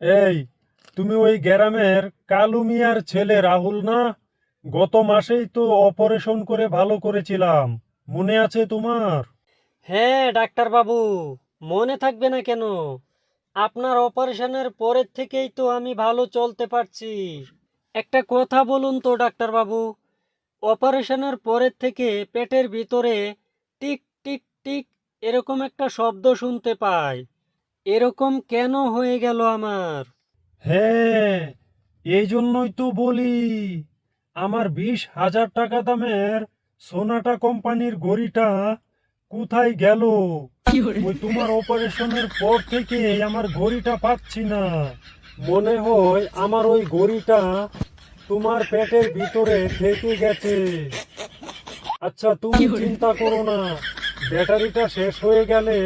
এই, তুমি ওই গ্রামের কালু মিয়ার ছেলে রাহুল না? গত মাসেই তো অপারেশন করে ভালো করেছিলাম, মনে আছে তোমার? হ্যাঁ ডাক্তারবাবু, মনে থাকবে না কেন? আপনার অপারেশনের পরের থেকেই তো আমি ভালো চলতে পারছি। একটা কথা বলুন তো ডাক্তারবাবু, অপারেশনের পরের থেকে পেটের ভিতরে টিক টিক টিক এরকম একটা শব্দ শুনতে পাই। এরকম কেন হয়ে গেল আমার? হ্যাঁ, এই জন্যই তো বলি, আমার 20,000 টাকা দামের সোনাটা কোম্পানির ঘড়িটা কোথায় গেল? ওই তোমার অপারেশনের পর থেকে আমার ঘড়িটা পাচ্ছি না। মনে হয় আমার ওই ঘড়িটা তোমার পেটের ভিতরে থেকে গেছে। আচ্ছা, তুমি চিন্তা করো না, ব্যাটারিটা শেষ হয়ে গেলে